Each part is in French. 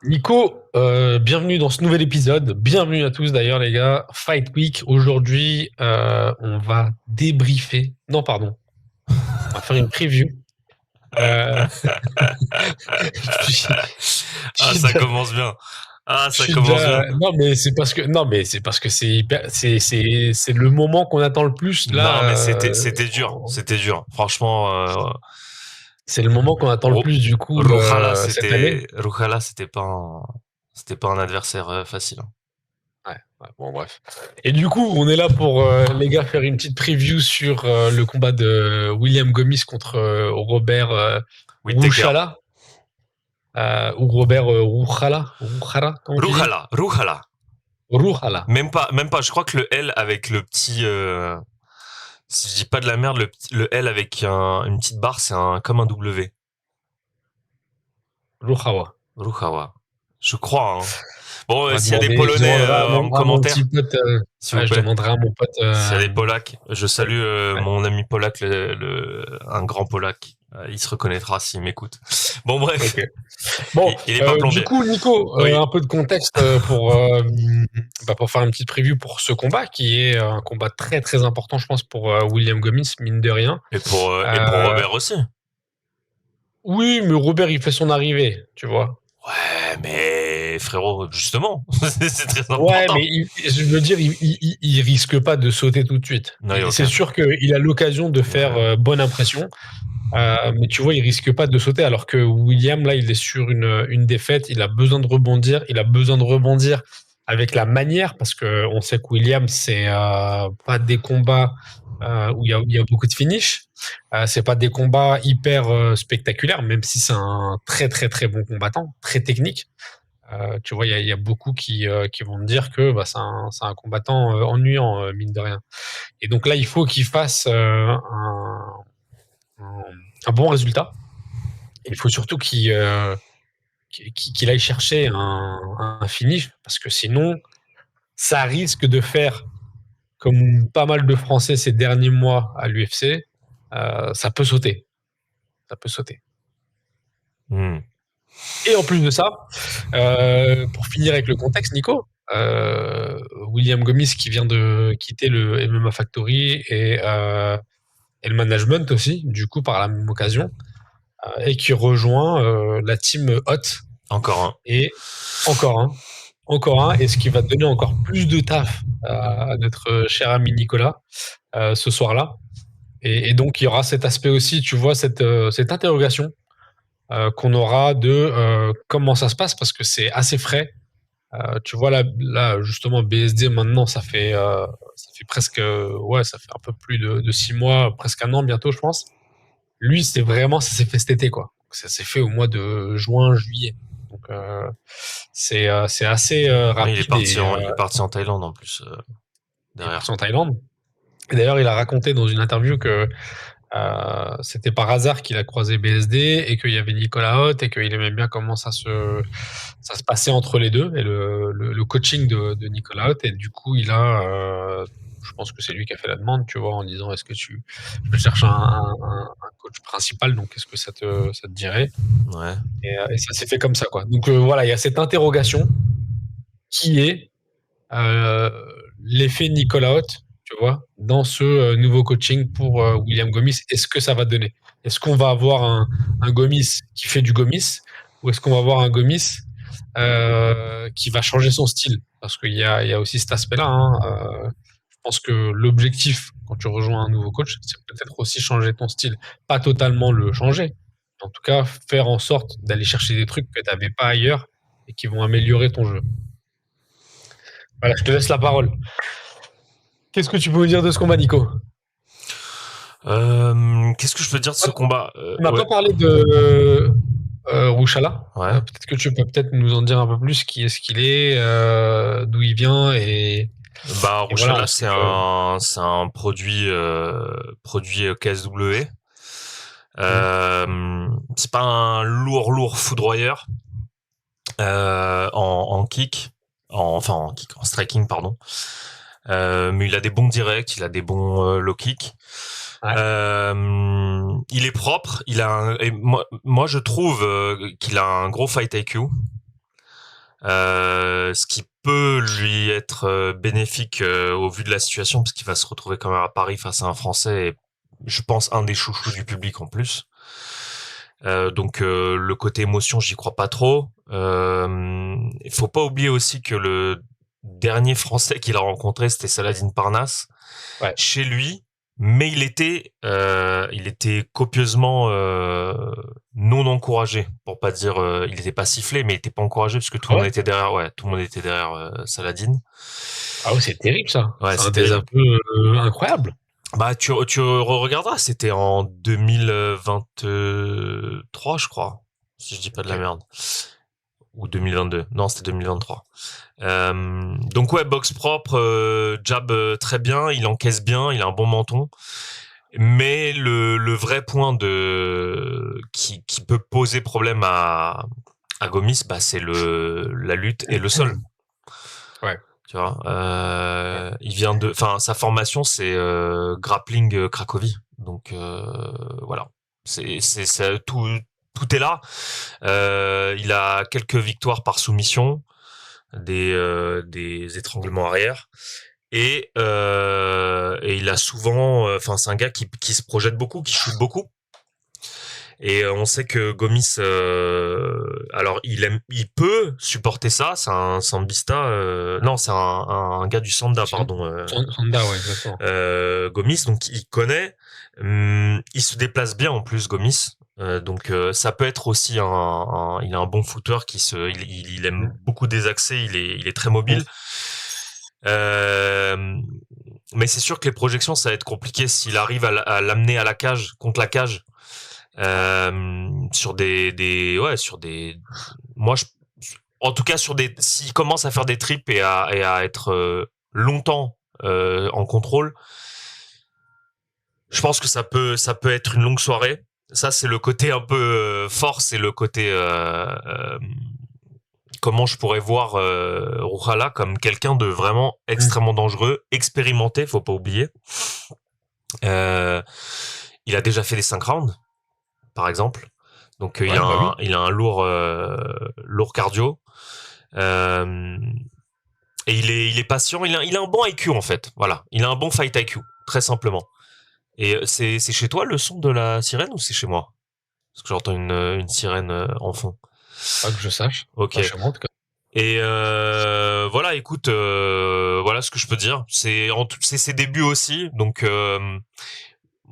Nico, bienvenue dans ce nouvel épisode. Bienvenue à tous d'ailleurs les gars. Fight Week. Aujourd'hui, on va débriefer. Non, pardon. On va faire une preview. Euh, je suis, je Ah, suis ça déjà, commence bien. Ah, je ça suis commence bien. déjà- Non, mais c'est parce que c'est le moment qu'on attend le plus Non, mais là. c'était dur. C'était dur. Franchement, C'est le moment qu'on attend le Ru- plus du coup cette année. Rujala, c'était pas un adversaire facile, hein. Ouais, ouais, bon bref. Et du coup, on est là pour les gars faire une petite preview sur le combat de William Gomis contre Robert Whittaker. Rouchala ou Robert Rouchala, comment tu dis? Rujala. Rouchala. Même pas. Je crois que le L avec le petit, si je dis pas de la merde, le L avec une petite barre, comme un W. Rouchala. Rujawa. Je crois, hein. Bon, On va s'il y a des demander, je Polonais demanderai en à mon petit commentaire, pote, s'il vous ouais, je plaît. demanderai à mon pote. S'il y a des Polacs, je Ouais, salue ouais. mon ami Polak, un grand Polac. Il se reconnaîtra s'il m'écoute. Bon, Ok. bref, Bon, il est pas du plongé. coup, Nico, Oui. un peu de contexte pour faire une petite preview pour ce combat, qui est un combat très très important, je pense, pour William Gomis, mine de rien. Et pour Euh, Robert aussi. oui, mais Robert, il fait son arrivée, tu vois. Ouais, mais frérot, justement, c'est très Ouais, mais important. je veux dire, il risque pas de sauter tout de suite. Non, il y a C'est aucun. sûr qu'il a l'occasion de faire Ouais. bonne impression, mais tu vois, il risque pas de sauter, alors que William, là, il est sur une défaite, il a besoin de rebondir, il a besoin de rebondir avec la manière, parce que on sait que William, c'est pas des combats où il y a beaucoup de finish. C'est pas des combats hyper spectaculaires, même si c'est un très très très bon combattant, très technique. Tu vois, il y a beaucoup qui vont me dire que bah, c'est un combattant ennuyant, mine de rien. Et donc là, il faut qu'il fasse un, un bon résultat. Il faut surtout qu'il aille chercher un finish, parce que sinon, ça risque de faire comme pas mal de Français ces derniers mois à l'UFC. Ça peut sauter. Ça peut sauter. Hmm. Et en plus de ça, pour finir avec le contexte, Nico, William Gomis qui vient de quitter le MMA Factory et le management aussi, du coup, par la même occasion, et qui rejoint la team Hot. Encore un. Et encore un, encore un, et ce qui va donner encore plus de taf à notre cher ami Nicolas ce soir-là. Et donc, il y aura cet aspect aussi, tu vois, cette interrogation qu'on aura de comment ça se passe, parce que c'est assez frais. Tu vois, là, justement, BSD, maintenant, ça fait presque, ouais, ça fait un peu plus de 6 mois, presque un an bientôt, je pense. Lui, ça s'est fait cet été, quoi. Ça s'est fait au mois de juin, juillet. Donc, c'est assez Ouais, rapide et il est parti en Thaïlande en plus, il est derrière. parti en Thaïlande. Et d'ailleurs, il a raconté dans une interview que c'était par hasard qu'il a croisé BSD et qu'il y avait Nicolas Haute et qu'il aimait bien comment ça se passait entre les deux et le coaching de Nicolas Haute. Et du coup, je pense que c'est lui qui a fait la demande, tu vois, en disant est-ce que je cherche un coach principal, donc est-ce que ça te dirait? Ouais. Et ça s'est fait comme ça, quoi. Donc voilà, il y a cette interrogation qui est euh, l'effet Nicolas Haute, tu vois, dans ce nouveau coaching pour William Gomis. Est-ce que ça va donner? Est-ce qu'on va avoir un Gomis qui fait du Gomis ou est-ce qu'on va avoir un Gomis qui va changer son style? Parce qu'il y a aussi cet aspect-là, hein. Je pense que l'objectif, quand tu rejoins un nouveau coach, c'est peut-être aussi changer ton style. Pas totalement le changer, mais en tout cas faire en sorte d'aller chercher des trucs que tu n'avais pas ailleurs et qui vont améliorer ton jeu. Voilà, je te laisse la parole. Qu'est-ce que tu peux me dire de ce combat, Nico? Qu'est-ce que je peux dire de ce Toi, combat? tu m'as pas Ouais. parlé de Rouchala. Ouais. Peut-être que tu peux peut-être nous en dire un peu plus, qui est-ce qu'il est, d'où il vient, Bah, et voilà, on Rochala, sait que c'est un produit KSW. hmm, C'est pas un lourd foudroyeur en kick, en striking, pardon. Mais il a des bons directs, il a des bons low kicks. ouais, Il est propre, et moi je trouve qu'il a un gros fight IQ. Ce qui peut lui être bénéfique au vu de la situation, parce qu'il va se retrouver quand même à Paris face à un Français, et je pense un des chouchous du public en plus. Donc le côté émotion, j'y crois pas trop. Il faut pas oublier aussi que le dernier Français qu'il a rencontré, c'était Saladin Parnasse, Ouais. chez lui, mais il était copieusement non encouragé, pour pas dire, il était pas sifflé, mais il était pas encouragé parce que tout Ah le monde ouais? était derrière, ouais, tout le monde était derrière Saladin. Ah ouais, c'est terrible ça. Ouais, C'est c'est un terrible. désaveu incroyable. Bah, tu regarderas, c'était en 2023, je crois, si je dis pas de la Ok. merde. Ou 2022. Non, c'était 2023. Donc ouais, box propre, jab très bien, il encaisse bien, il a un bon menton. Mais le vrai point qui peut poser problème à Gomis, bah, c'est la lutte et le sol. Ouais. Tu vois, Ouais. enfin, sa formation, c'est grappling Cracovie. Donc voilà, tout est là. Il a quelques victoires par soumission, des étranglements arrière, et il a souvent, enfin, c'est un gars qui se projette beaucoup, qui shoot beaucoup. Et on sait que Gomis, alors il peut supporter ça. C'est un sambista, non, c'est un gars du Sanda, pardon. Sanda, ouais, exactement. Gomis, donc il connaît. Il se déplace bien en plus, Gomis. Donc ça peut être aussi il a un bon footer il aime Mm. beaucoup désaxer. Il est très Mm. mobile. Euh, mais c'est sûr que les projections, ça va être compliqué s'il arrive à l'amener à la cage, contre la cage. Sur sur des, moi en tout cas s'il commence à faire des trips et à être longtemps en contrôle, je pense que ça peut être une longue soirée. Ça, c'est le côté un peu force, et le côté comment je pourrais voir Ruhala comme quelqu'un de vraiment Mm. extrêmement dangereux, expérimenté, faut pas oublier. Euh, il a déjà fait des 5 rounds, par exemple. Donc Ouais, bah oui. il a un lourd cardio. Euh, et il est patient. Il a un bon IQ en fait. Voilà, il a un bon fight IQ, très simplement. Et c'est chez toi le son de la sirène, ou c'est chez moi? Parce que j'entends une sirène en fond. Pas que je sache. Ok. Pas chez moi, en tout cas. Et voilà, écoute, voilà ce que je peux dire. C'est ses débuts aussi, donc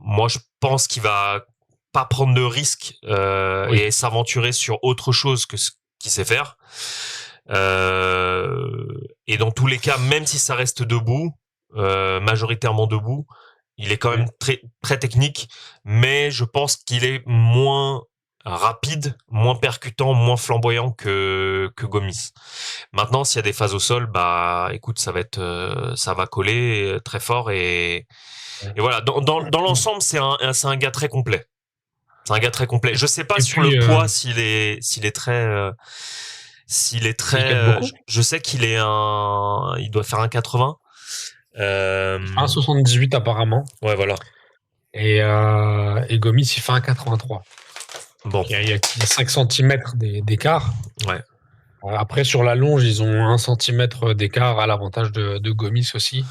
moi je pense qu'il va pas prendre de risques Oui. et s'aventurer sur autre chose que ce qu'il sait faire. Et dans tous les cas, même si ça reste debout, majoritairement debout, il est quand Mm. même très très technique, mais je pense qu'il est moins rapide, moins percutant, moins flamboyant que Gomis. Maintenant, s'il y a des phases au sol, bah écoute, ça va coller très fort, et voilà. Dans l'ensemble, c'est un gars très complet. C'est un gars très complet. Je sais pas Et sur le puis, poids s'il est très. il cut beaucoup. Je sais il doit faire un 80. Il fait un 78 apparemment. Ouais, voilà. Et Gomis, il fait un 83. Bon, Il y a 5 centimètres d'écart. ouais. Après, sur la longe, ils ont 1 centimètre d'écart à l'avantage de Gomis aussi.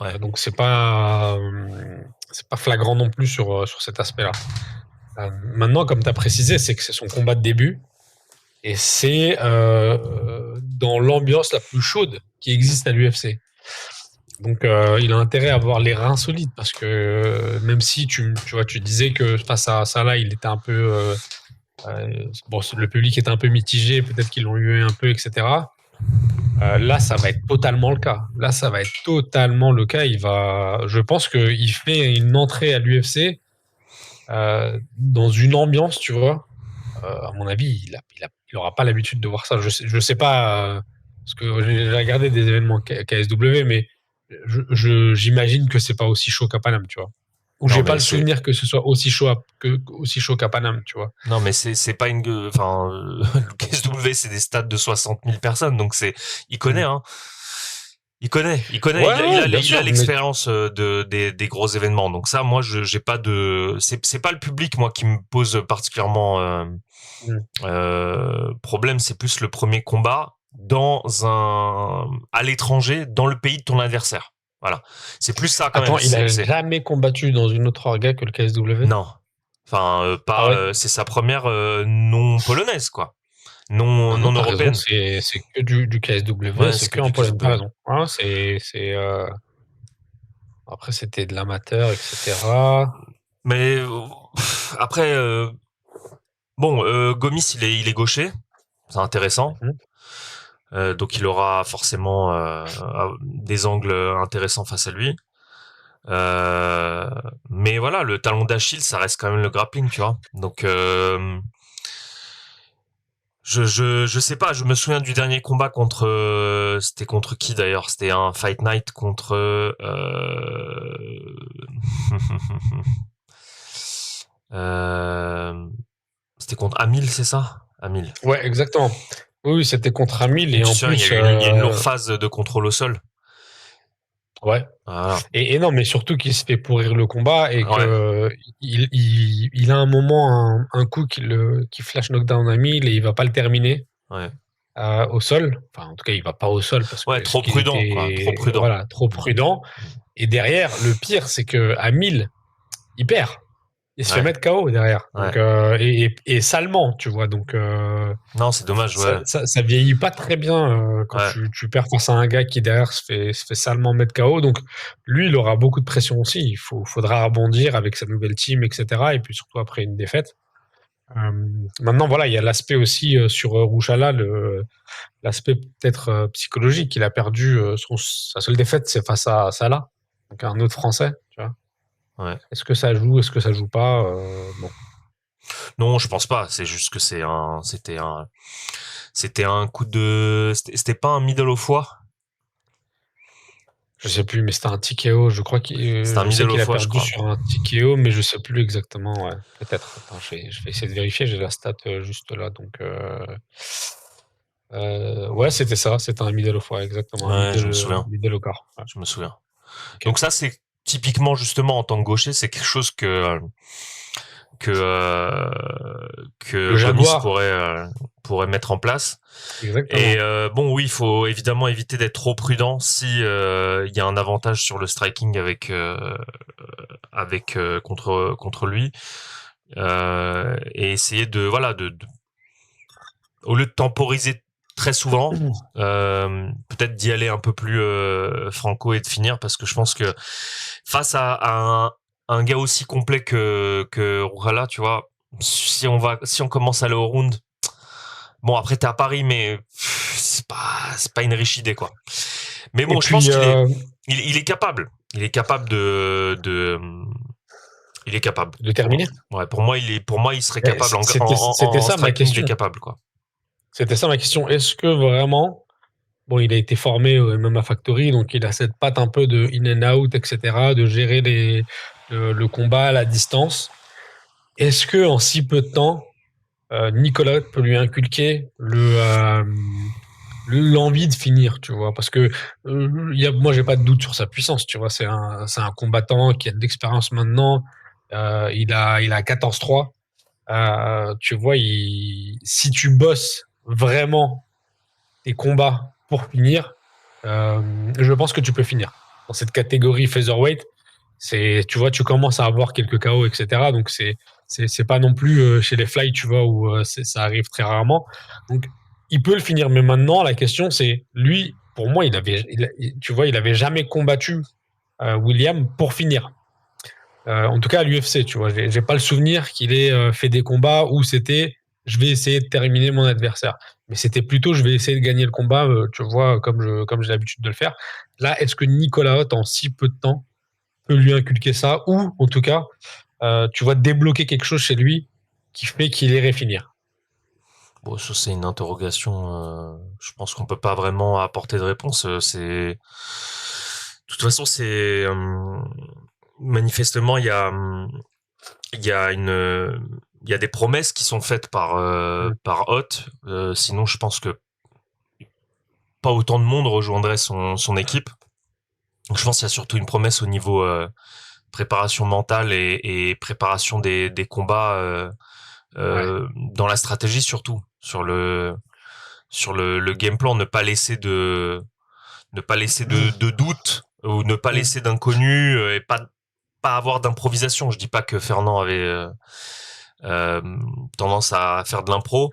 Ouais. Donc, c'est pas flagrant non plus sur cet aspect-là. Maintenant, comme tu as précisé, c'est que c'est son combat de début. Et c'est dans l'ambiance la plus chaude qui existe à l'UFC. Donc, il a intérêt à avoir les reins solides parce que même si tu disais que face à Salah, il était un peu. Bon, le public était un peu mitigé, peut-être qu'ils l'ont eu un peu, etc. Là, ça va être totalement le cas. Là, ça va être totalement le cas. Je pense qu'il fait une entrée à l'UFC dans une ambiance, tu vois. À mon avis, il aura pas l'habitude de voir ça. Je sais pas, parce que j'ai regardé des événements KSW, mais j'imagine que c'est pas aussi chaud qu'à Paname, tu vois. Ou Non, j'ai pas mais le souvenir que ce soit aussi chaud qu'à Paname, tu vois. non, mais c'est pas enfin, le KSW, c'est des stades de 60 000 personnes, donc il connaît, Mm. hein. Il connaît, il connaît, Ouais, ouais, bien il a sûr, mais l'expérience des gros événements. Donc ça, moi, j'ai pas c'est pas le public, moi, qui me pose particulièrement Mm. problème. C'est plus le premier combat. à l'étranger, dans le pays de ton adversaire. Voilà. C'est plus ça quand même. Attends, il a jamais combattu dans une autre orga que le KSW? Non. Enfin, Ah ouais. c'est sa première non polonaise, quoi. Ah non, Non t'as raison, européenne. c'est que du KSW, Ouais, c'est c'est que que du en Pologne, t'as KSW. raison. Ah, après, c'était de l'amateur, etc. Mais après, bon, Gomis, il est gaucher. C'est intéressant. Mhm. Donc il aura forcément des angles intéressants face à lui. Euh, mais voilà, le talon d'Achille, ça reste quand même le grappling, tu vois. Donc je sais pas. Je me souviens du dernier combat contre c'était contre qui d'ailleurs? C'était un Fight Night contre euh, c'était contre Amil, c'est ça? Amil. Ouais, exactement. Oui, oui, c'était contre Amil Tu et te en souviens, plus, il y a une lourde phase de contrôle au sol. ouais. Voilà. Et non, mais surtout qu'il se fait pourrir le combat et Ouais, que il a un moment, un coup qui flash knockdown Amil et il va pas le terminer ouais. au sol. Enfin, en tout cas, il va pas au sol parce Ouais, que ce trop qu'il prudent, quoi. Trop était, prudent. voilà, trop prudent. Et derrière, le pire, c'est que Amil, il perd. Il se fait Ouais, mettre KO derrière. Donc, ouais. et salement, tu vois. Donc, Non, c'est dommage, ouais. ça vieillit pas très bien quand Ouais, tu perds face à un gars qui derrière se fait salement mettre KO. Donc, lui, il aura beaucoup de pression aussi. Faudra rebondir avec sa nouvelle team, etc. Et puis surtout après une défaite. Euh, Maintenant, voilà, il y a l'aspect aussi sur Rouchala, l'aspect peut-être psychologique. Il a perdu sa seule défaite, c'est face à Salah, donc un autre Français. Tu vois. ouais. Est-ce que ça joue, est-ce que ça joue pas bon, Non, je pense pas. C'est juste que c'était un coup de, c'était pas un middle au foie. je sais plus, mais c'était un TKO. Je crois C'était un je sais middle au qu'il a foie, je perdu crois. sur un TKO, mais je sais plus exactement. Ouais, peut-être. Attends, je vais essayer de vérifier. J'ai la stat juste là, donc. Ouais, c'était ça. C'était un middle au foie, exactement, un Ouais, je me souviens. middle au corps. Ouais, Je me souviens. ok. Donc ça, c'est typiquement justement en tant que gaucher, c'est quelque chose que que Le Gomis Jaguar, pourrait mettre en place. Et exactement. bon, oui, il faut évidemment éviter d'être trop prudent si il y a un avantage sur le striking avec contre lui. Et essayer de voilà au lieu de temporiser très souvent, peut-être d'y aller un peu plus franco et de finir, parce que je pense que face à un gars aussi complet que Rouhalla, tu vois, si on commence à aller au round, bon après t'es à Paris, mais c'est pas une riche idée, quoi. Mais Et bon, je pense puis, il est capable. Il est capable il est capable. de terminer. Ouais, pour moi, il serait Eh, capable C'était en ça ma striking, il est question. capable, quoi. C'était ça ma question. Est-ce que vraiment, bon, il a été formé au MMA Factory, donc il a cette patte un peu de in and out, etc., de gérer le combat à la distance. Est-ce que en si peu de temps, Nicolas peut lui inculquer l'envie de finir, tu vois? Parce que moi, j'ai pas de doute sur sa puissance, tu vois? C'est un combattant qui a de l'expérience maintenant. Il a 14-3. Tu vois, si tu bosses vraiment tes combats pour finir, je pense que tu peux finir. Dans cette catégorie featherweight, tu vois, tu commences à avoir quelques KO, etc. Donc, c'est pas non plus chez les fly, tu vois, où ça arrive très rarement. Donc, il peut le finir. Mais maintenant, la question, c'est, lui, pour moi, tu vois, il avait jamais combattu William pour finir. En tout cas, à l'UFC, tu vois, j'ai pas le souvenir qu'il ait fait des combats où c'était je vais essayer de terminer mon adversaire. Mais c'était plutôt je vais essayer de gagner le combat, tu vois, comme j'ai l'habitude de le faire. Là, est-ce que Nicolas Hoth, en si peu de temps, peut lui inculquer ça ou, en tout cas, tu vois, débloquer quelque chose chez lui qui fait qu'il irait finir? Bon, ça, c'est une interrogation. Je pense qu'on peut pas vraiment apporter de réponse. De toute façon, manifestement, il y a il y a des promesses qui sont faites Mm. par Hot. Sinon, je pense que pas autant de monde rejoindrait son équipe. Donc, je pense qu'il y a surtout une promesse au niveau préparation mentale et préparation des combats Ouais. dans la stratégie surtout sur le sur le game plan, ne pas laisser de doute ou ne pas laisser d'inconnu et pas avoir d'improvisation. Je dis pas que Fernand avait euh, tendance à faire de l'impro,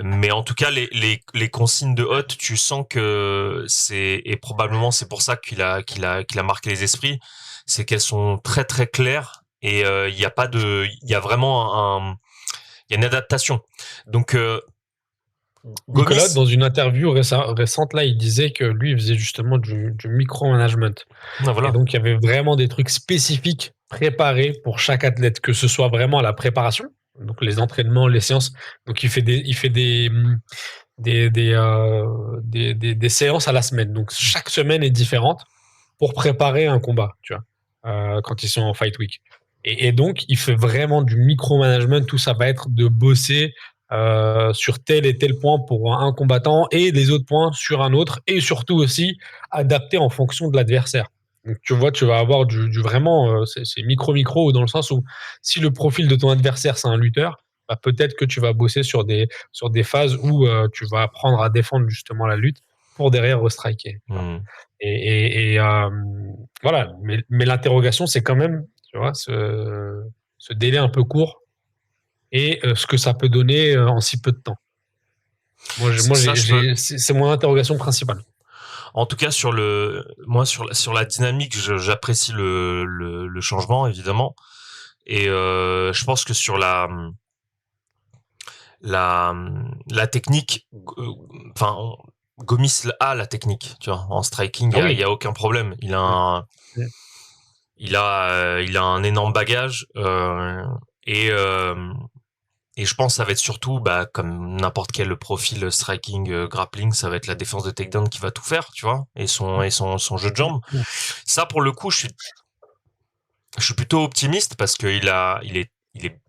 mais en tout cas les consignes de Hoth, tu sens que et probablement c'est pour ça qu'il a marqué les esprits, c'est qu'elles sont très très claires et il y a pas de il y a vraiment il y a une adaptation. Donc Nicolas, Gomis, dans une interview récente, là, il disait que lui, il faisait justement du micromanagement. ah, Et voilà. donc, il y avait vraiment des trucs spécifiques préparés pour chaque athlète, que ce soit vraiment la préparation, donc les entraînements, les séances. Donc, il fait des séances à la semaine. Donc, chaque semaine est différente pour préparer un combat, tu vois, quand ils sont en fight week. Et donc, il fait vraiment du micromanagement. Tout ça va être de bosser sur tel et tel point pour un combattant et les autres points sur un autre, et surtout aussi adapter en fonction de l'adversaire. Donc, tu vois, tu vas avoir du vraiment, c'est micro-micro, dans le sens où si le profil de ton adversaire, c'est un lutteur, bah, peut-être que tu vas bosser sur des phases où tu vas apprendre à défendre justement la lutte pour derrière restriker. Hmm. Et voilà, mais l'interrogation, c'est quand même, tu vois, ce délai un peu court et ce que ça peut donner en si peu de temps. Ça, je peux. C'est mon interrogation principale. En tout cas, moi, sur la dynamique, j'apprécie le changement, évidemment. Et je pense que sur la technique, enfin, Gomis a la technique, tu vois. En striking, Ah il y oui. a aucun problème. Mm. Mm. Il a un énorme bagage, et euh, et je pense que ça va être surtout, bah, comme n'importe quel profil striking, grappling, ça va être la défense de takedown qui va tout faire, tu vois, et son jeu de jambes. Ça, pour le coup, je suis plutôt optimiste parce que il est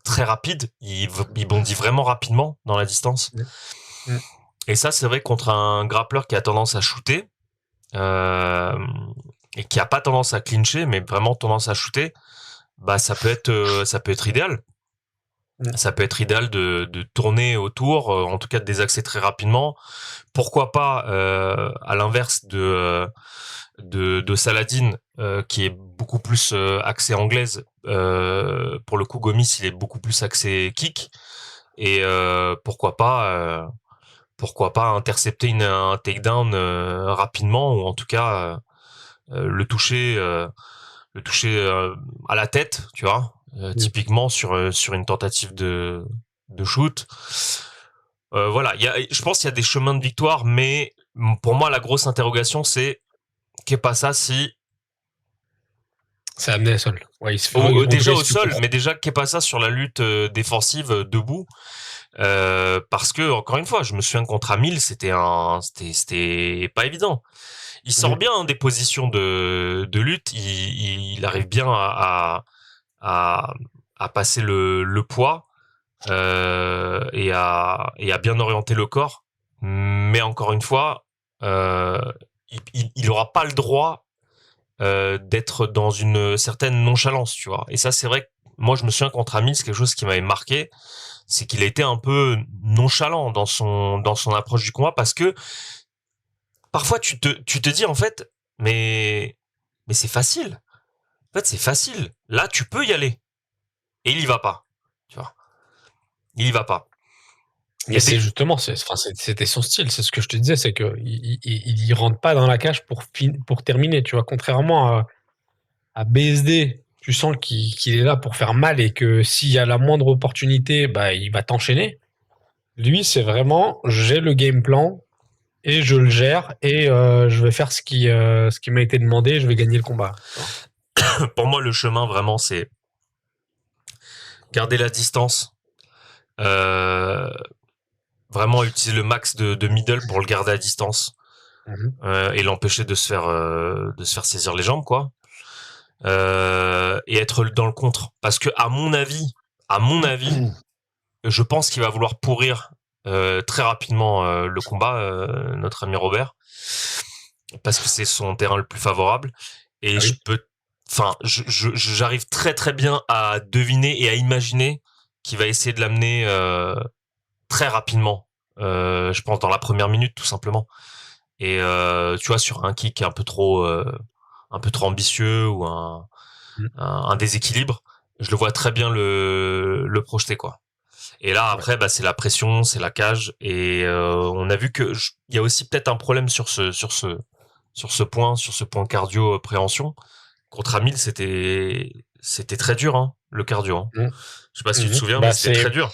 très rapide. Il bondit vraiment rapidement dans la distance. Mm. Mm. Et ça, c'est vrai, contre un grappleur qui a tendance à shooter, euh, et qui a pas tendance à clincher, mais vraiment tendance à shooter, bah, ça peut être idéal. Mm. Ça peut être idéal de tourner autour, en tout cas de désaxer très rapidement. Pourquoi pas, à l'inverse de Saladin, qui est beaucoup plus axé anglaise. Pour le coup, Gomis, il est beaucoup plus axé kick. Et pourquoi pas intercepter un takedown rapidement, ou en tout cas le toucher à la tête, tu vois, Mm. typiquement sur une tentative de shoot. Voilà, je pense qu'il y a des chemins de victoire, mais pour moi la grosse interrogation c'est qu'est pas ça si C'est amené à sol. Ouais, en tout cas, déjà il au se fait sol, pour. mais déjà qu'est pas ça sur la lutte défensive debout, parce que encore une fois, je me souviens contre Amil, c'était pas évident. Il sort Mm. bien, hein, des positions de lutte, il arrive bien à, à passer le poids, et à bien orienter le corps, mais encore une fois, euh, il aura pas le droit d'être dans une certaine nonchalance, tu vois. Et ça, c'est vrai que moi, je me souviens contre Amil, c'est quelque chose qui m'avait marqué, c'est qu'il a été un peu nonchalant dans son approche du combat, parce que parfois tu te dis en fait, mais c'est facile. En fait, c'est facile. Là, tu peux y aller. Et il y va pas. Tu vois. Il y va pas. Il y Mais a c'est des, justement, enfin, c'était son style. C'est ce que je te disais, c'est que il y rentre pas dans la cage pour terminer. Tu vois, contrairement à BSD, tu sens qu'il est là pour faire mal et que s'il y a la moindre opportunité, bah, il va t'enchaîner. Lui, c'est vraiment, j'ai le game plan et je le gère et je vais faire ce qui m'a été demandé. Je vais gagner le combat. Tu vois. pour moi, le chemin vraiment, c'est garder la distance. Euh, Vraiment utiliser le max de middle pour le garder à distance, Mhm. et l'empêcher de se faire saisir les jambes, quoi. Et être dans le contre. Parce que à mon avis, je pense qu'il va vouloir pourrir très rapidement le combat, notre ami Robert, parce que c'est son terrain le plus favorable. Et Ah oui. j'arrive très très bien à deviner et à imaginer qu'il va essayer de l'amener très rapidement je pense dans la première minute tout simplement. Et tu vois, sur un kick un peu trop ambitieux ou Mm. un déséquilibre, je le vois très bien le projeter quoi. Et là Ouais. après, bah c'est la pression, c'est la cage, et on a vu que il y a aussi peut-être un problème sur ce point cardio préhension. Contre Amil, c'était très dur hein, le cardio. Hein. Mm. Je sais pas si tu te Mhm. souviens, mais Bah, c'était très dur.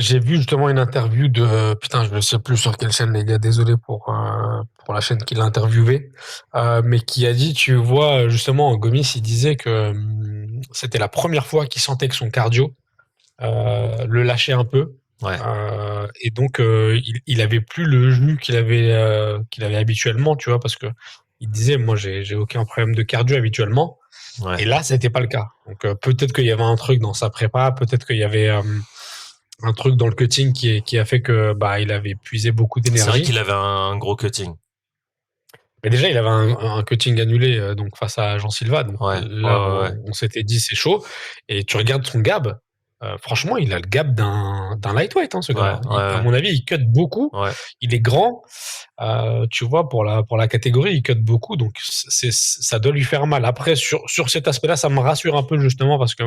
j'ai vu justement une interview de, putain, je ne sais plus sur quelle chaîne, les gars, désolé pour la chaîne qui l'a interviewé, mais qui a dit, tu vois, justement, Gomis, il disait que c'était la première fois qu'il sentait que son cardio le lâchait un peu. Ouais, Et donc, il avait plus le jus qu'il avait habituellement, tu vois, parce que il disait, moi, j'ai aucun problème de cardio habituellement. ouais. Et là, c'était pas le cas. Donc, peut-être qu'il y avait un truc dans sa prépa, peut-être qu'il y avait un truc dans le cutting qui a fait que bah il avait puisé beaucoup C'est vrai d'énergie. qu'il avait un gros cutting. Mais déjà, il avait un cutting annulé donc face à Jean Silva. Donc Ouais, ouais, là, ouais, ouais. on s'était dit c'est chaud. Et tu regardes son gab. Franchement, il a le gab d'un lightweight, hein, ce Ouais, gars-là. À ouais, mon avis, il cut beaucoup. ouais. Il est grand. Tu vois, pour la catégorie, il cut beaucoup. Donc ça doit lui faire mal. Après, sur cet aspect-là, ça me rassure un peu justement parce que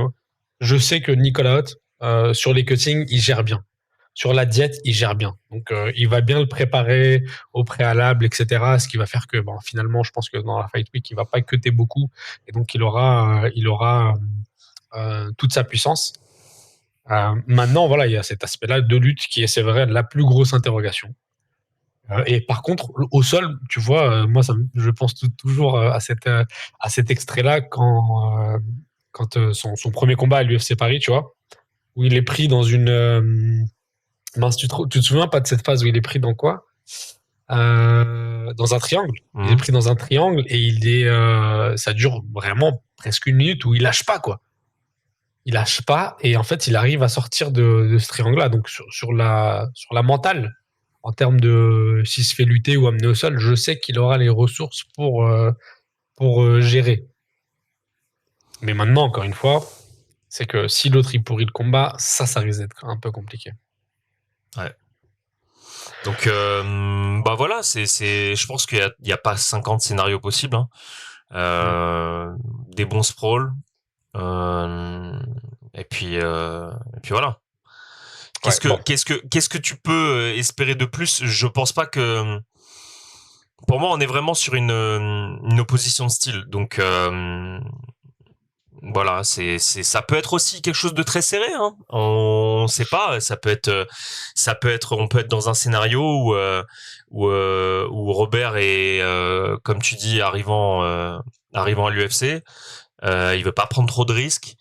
je sais que Nicolas Haute, sur les cuttings, il gère bien. Sur la diète, il gère bien. Donc, il va bien le préparer au préalable, etc. Ce qui va faire que, bon, finalement, je pense que dans la Fight Week, il va pas cutter beaucoup. Et donc, il aura toute sa puissance. Maintenant, voilà, il y a cet aspect-là de lutte qui est, c'est vrai, la plus grosse interrogation. Et par contre, au sol, tu vois, moi, je pense toujours à cet extrait-là quand son premier combat à l'UFC Paris, tu vois, où il est pris dans une, mince, tu te souviens pas de cette phase où il est pris dans quoi? Dans un triangle. Il est Mhm. pris dans un triangle et ça dure vraiment presque une minute où il lâche pas, quoi. Il lâche pas et en fait, il arrive à sortir de ce triangle-là. Donc, sur la mentale, en termes de s'il se fait lutter ou amener au sol, je sais qu'il aura les ressources pour gérer. Mais maintenant, encore une fois, c'est que si l'autre il pourrit le combat, ça risque d'être un peu compliqué. Ouais. Donc, bah voilà, je pense il y a pas 50 scénarios possibles. Hein. Mm. Euh, des bons sprawls. Euh, et puis voilà. Ouais, bon. Qu'est-ce que tu peux espérer de plus? Je pense pas que, pour moi, on est vraiment sur une opposition de style. Donc, voilà, ça peut être aussi quelque chose de très serré, hein. On sait pas, on peut être dans un scénario où Robert est, comme tu dis, arrivant à l'UFC, il veut pas prendre trop de risques,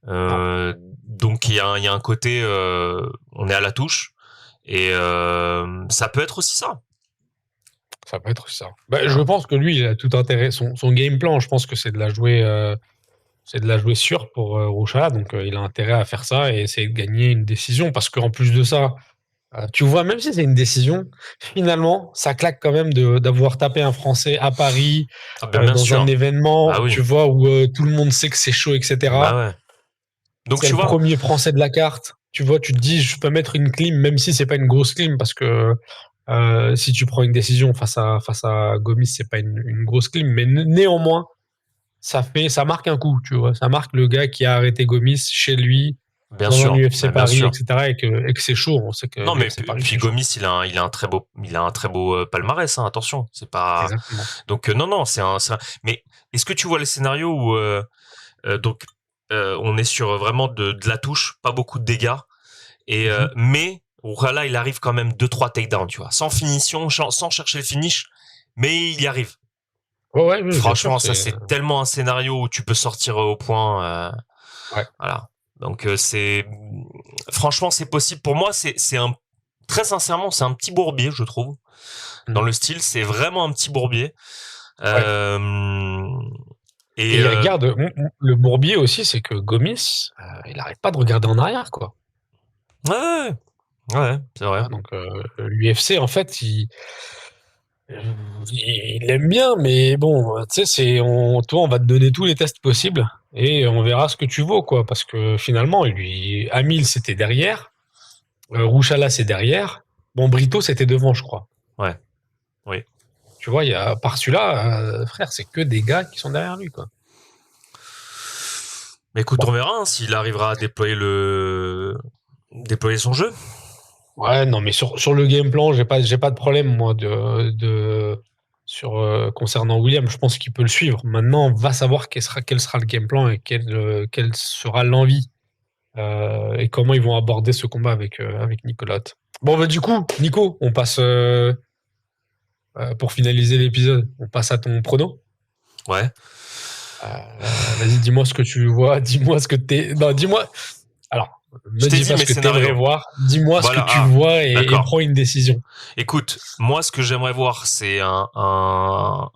Non, donc il y a un côté, on est à la touche, et ça peut être aussi ça. ça peut être ça. Bah, je Voilà. pense que lui, il a tout intérêt. Son game plan, je pense que c'est de la jouer sûre pour Rouchala. Donc, il a intérêt à faire ça et essayer de gagner une décision. Parce qu'en plus de ça, tu vois, même si c'est une décision, finalement, ça claque quand même d'avoir tapé un Français à Paris, Ah ben bien dans un sûr. Bah événement, oui. tu vois, où tout le monde sait que c'est chaud, Bah etc. ouais. Donc C'est tu le vois. premier Français de la carte. Tu vois, tu te dis, je peux mettre une clim, même si c'est pas une grosse clim, parce que si tu prends une décision face à Gomis, c'est pas une grosse clim, mais néanmoins, ça marque un coup, tu vois. Ça marque le gars qui a arrêté Gomis chez lui, Bien dans un sûr, UFC bah, bien Paris, sûr. etc. Et que c'est chaud. On sait que Non, mais l'UFC Paris, puis c'est chaud. Gomis, il a un très beau palmarès. Hein, attention, c'est pas. Exactement. Donc non, non, Mais est-ce que tu vois les scénarios où donc on est sur vraiment de la touche, pas beaucoup de dégâts, et Mhm. mais voilà, il arrive quand même deux trois takedowns, tu vois, sans finition, sans chercher le finish, mais il y arrive. Ouais, ouais, oui, bien sûr, Franchement, ça c'est tellement un scénario où tu peux sortir au point. ouais. Voilà. Donc franchement c'est possible. Pour moi c'est un très sincèrement c'est un petit bourbier je trouve dans Mhm. le style, c'est vraiment un petit bourbier. Ouais. Euh, et Et regarde, le bourbier aussi, c'est que Gomis, il arrête pas de regarder en arrière, quoi. ouais, ouais, c'est vrai. Ah, donc, l'UFC, en fait, il aime bien, mais bon, tu sais, toi, on va te donner tous les tests possibles et on verra ce que tu vaux, quoi. Parce que finalement, Amil, c'était derrière, Rouchala, c'est derrière. Bon, Brito, c'était devant, je crois. Ouais. Oui. Tu vois, il y a, par celui-là, frère, c'est que des gars qui sont derrière lui, quoi. Mais écoute, on Bon. verra s'il arrivera à déployer son jeu. Ouais, non, mais sur le game plan, j'ai pas de problème, moi, concernant William. Je pense qu'il peut le suivre. Maintenant, on va savoir quel sera le game plan et quelle sera l'envie, et comment ils vont aborder ce combat avec Nicolas. Bon, bah, du coup, Nico, on passe, pour finaliser l'épisode, on passe à ton prono. Ouais. Vas-y, dis-moi ce que tu vois, dis-moi ce que t'es. Non, dis-moi. Alors, Je me t'ai dis dit pas ce mes que t'aimerais scénarios. voir. Dis-moi ce que Voilà. tu Ah, vois et d'accord. prends une décision. Écoute, moi, ce que j'aimerais voir, c'est un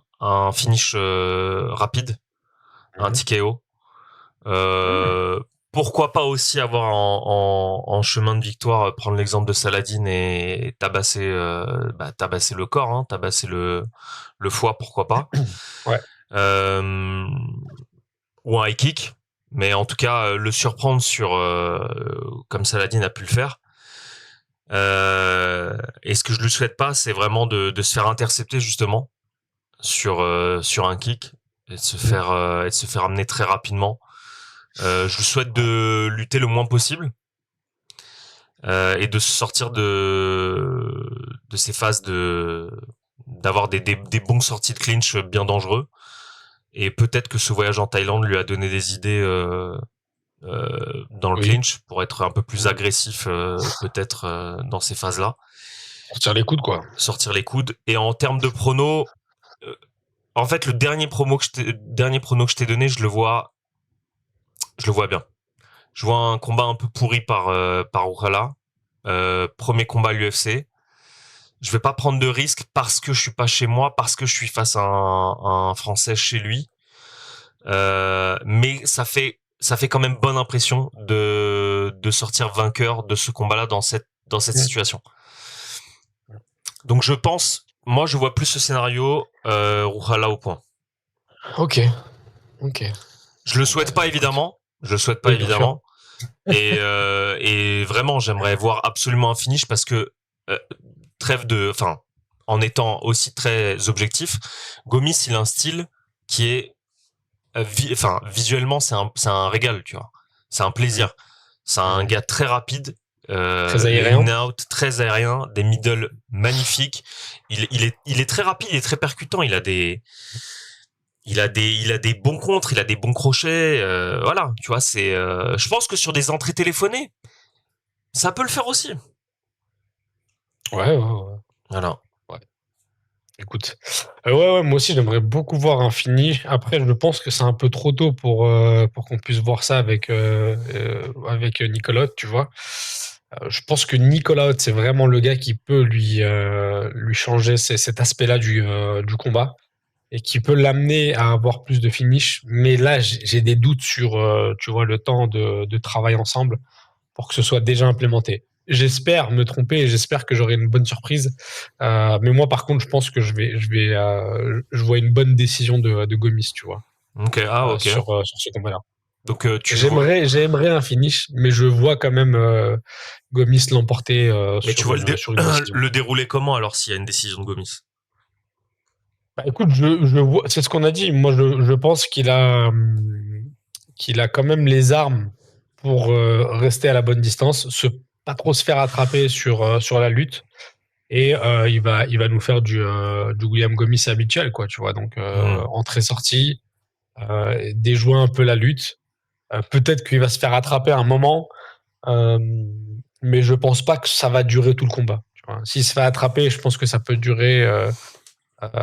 finish rapide, un Mhm. TKO. Hmm. Euh, Pourquoi pas aussi avoir en chemin de victoire, prendre l'exemple de Saladin et tabasser, tabasser le corps, hein, tabasser le foie, pourquoi pas. Ouais. Euh, ou un high kick, mais en tout cas le surprendre comme Saladin a pu le faire. Et ce que je lui souhaite pas, c'est vraiment de se faire intercepter justement sur un kick et Mhm. de se faire amener très rapidement. Je lui souhaite Ouais. de lutter le moins possible et de se sortir de ces phases d'avoir des bons sorties de clinch bien dangereux. Et peut-être que ce voyage en Thaïlande lui a donné des idées dans le Oui. clinch pour être un peu plus Mhm. agressif peut-être dans ces phases-là, Sortir les coudes, quoi. sortir les coudes. Et en termes de prono, euh, en fait le dernier prono que je t'ai donné, je le vois bien. Je vois un combat un peu pourri par Urala. Premier combat à l'UFC. Je vais pas prendre de risque parce que je suis pas chez moi, parce que je suis face à un Français chez lui. Mais ça fait quand même bonne impression de sortir vainqueur de ce combat-là dans cette Mhm. situation. Donc je pense, moi je vois plus ce scénario Ruhala au point. Ok. Ok. Je le Bon, bah, souhaite pas écoute. évidemment, je le souhaite pas Oui, bien sûr. évidemment. Et vraiment j'aimerais voir absolument un finish parce que euh, enfin en étant aussi très objectif, Gomis il a un style qui est visuellement c'est un régal, tu vois, c'est un Mhm. plaisir. C'est un Mhm. gars très rapide, Très les aérien. in-out très aériens, des middle magnifiques. Il est très rapide, il est très percutant. Il a des bons contres, il a des bons crochets. Voilà, tu vois, je pense que sur des entrées téléphonées, ça peut le faire aussi. Ouais, ouais, ouais. Voilà. Ouais. Écoute. Ouais, ouais, moi aussi, j'aimerais beaucoup voir un fini. Après, je pense que c'est un peu trop tôt pour qu'on puisse voir ça avec Nicolas, tu vois. Je pense que Nicolas, c'est vraiment le gars qui peut lui changer cet aspect-là du combat et qui peut l'amener à avoir plus de finish. Mais là, j'ai des doutes sur, tu vois, le temps de travail ensemble pour que ce soit déjà implémenté. J'espère me tromper et j'espère que j'aurai une bonne surprise. Mais moi, par contre, je pense que je vois une bonne décision de Gomis, tu vois, Ok. Ah, ok. sur ce combat-là. Donc tu vois, J'aimerais un finish, mais je vois quand même Gomis l'emporter mais tu vois sur une décision. le dérouler comment alors s'il y a une décision de Gomis? Bah, écoute, je vois, c'est ce qu'on a dit. Moi, je pense qu'il a quand même les armes pour rester à la bonne distance, pas trop se faire attraper sur la lutte. Et il va nous faire du William Gomis habituel, quoi, tu vois. Donc, Hmm. entrée-sortie, déjouer un peu la lutte. Peut-être qu'il va se faire attraper à un moment, euh, mais je pense pas que ça va durer tout le combat. Tu vois. S'il se fait attraper, je pense que ça peut durer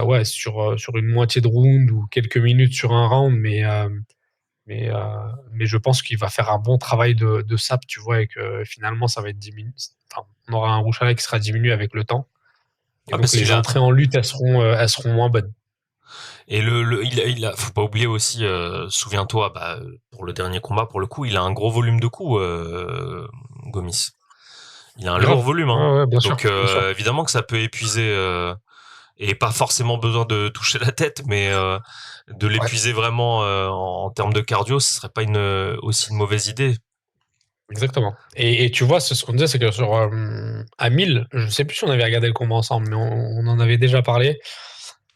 ouais, sur une moitié de round ou quelques minutes sur un round, mais, euh, mais je pense qu'il va faire un bon travail de sap, tu vois, et que finalement, ça va être diminué. Enfin, on aura un Rouchala qui sera diminué avec le temps. Et Ah donc parce les qu'il a entrées en lutte, elles seront moins bonnes. et faut pas oublier aussi, souviens-toi, pour le dernier combat, pour le coup, il a un gros volume de coups, Gomis. Il a un lourd Grave. volume, hein. Ouais, ouais, bien sûr, Donc bien sûr. évidemment que ça peut épuiser et pas forcément besoin de toucher la tête, mais de Ouais. l'épuiser vraiment en termes de cardio, ce serait pas aussi une mauvaise idée. Exactement. Et tu vois, ce qu'on disait, c'est que sur à 1000, je sais plus si on avait regardé le combat ensemble, mais on en avait déjà parlé.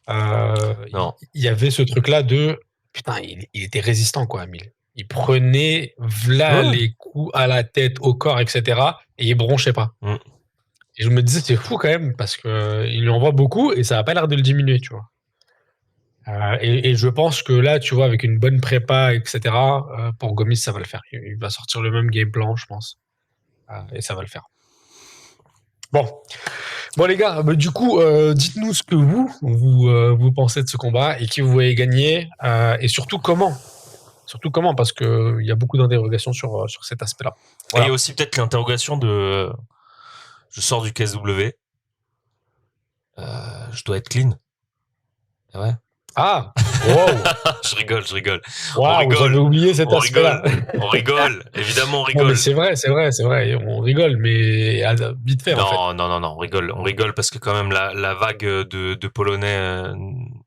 Non. Il y avait ce truc-là de putain, il était résistant quoi, à 1000. Il prenait v'là Ouais. les coups à la tête, au corps, etc. Et il bronchait pas. Mm. Et je me disais, c'est fou quand même, parce que il lui envoie beaucoup et ça a pas l'air de le diminuer, tu vois. Et je pense que là, tu vois, avec une bonne prépa, etc., pour Gomis, ça va le faire. Il va sortir le même game plan, je pense. Et ça va le faire. Bon les gars, du coup, dites-nous ce que vous pensez de ce combat et qui vous voyez gagner, et surtout comment. Surtout comment, parce que il y a beaucoup d'interrogations sur cet aspect-là. Et il y a Voilà. aussi peut-être l'interrogation de je sors du KSW, je dois être clean. Ouais. Ah, wow, Je rigole, je rigole. On waouh, j'avais rigole, oublié cet on aspect-là. rigole, on rigole. Évidemment, on Non mais rigole. c'est vrai, c'est vrai, c'est vrai. On rigole, mais vite fait en fait. Non, non, non, non, on rigole parce que quand même la vague de Polonais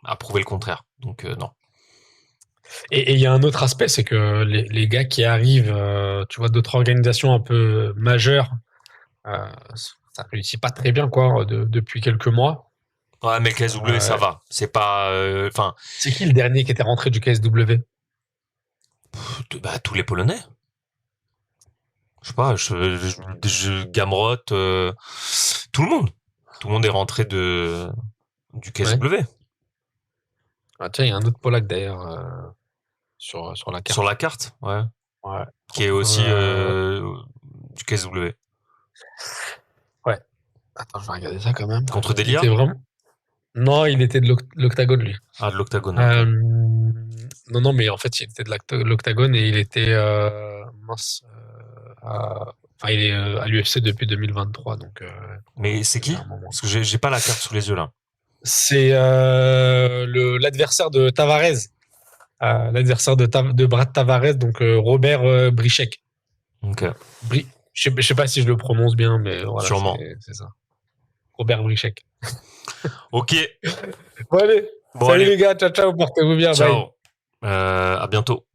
a prouvé le contraire. Donc non. Et il y a un autre aspect, c'est que les gars qui arrivent, tu vois, d'autres organisations un peu majeures, euh, ça réussit pas très bien quoi depuis quelques mois. Ouais, mais le KSW, ça Euh, va. C'est pas, enfin, c'est qui le dernier qui était rentré du KSW? bah, tous les Polonais. Je sais pas, Gamrot, tout le monde est rentré du Ouais. KSW Ah, tiens, il y a un autre Polak d'ailleurs sur la sur carte. la carte, ouais, Ouais. qui est aussi du KSW Ouais. Attends, je vais regarder ça quand même. contre Il était Delia. vraiment. Non, il était de l'Octagone, lui. Ah, de l'Octagone, ok. Euh, Non, non, mais en fait, il était de l'Octagone et il était mince. Enfin, il est à l'UFC depuis 2023, donc voilà, Mais c'est ça fait qui? un moment. Parce que j'ai pas la carte sous les yeux là. C'est l'adversaire de Tavares, l'adversaire de Brad Tavares, donc Robert Brichek. Ok, Je sais pas si je le prononce bien, mais voilà, sûrement. c'est ça. Robert Brichek. Ok, Bon, allez. bon Salut allez, les gars. Ciao, ciao. Portez-vous bien. Bye. ciao. À bientôt.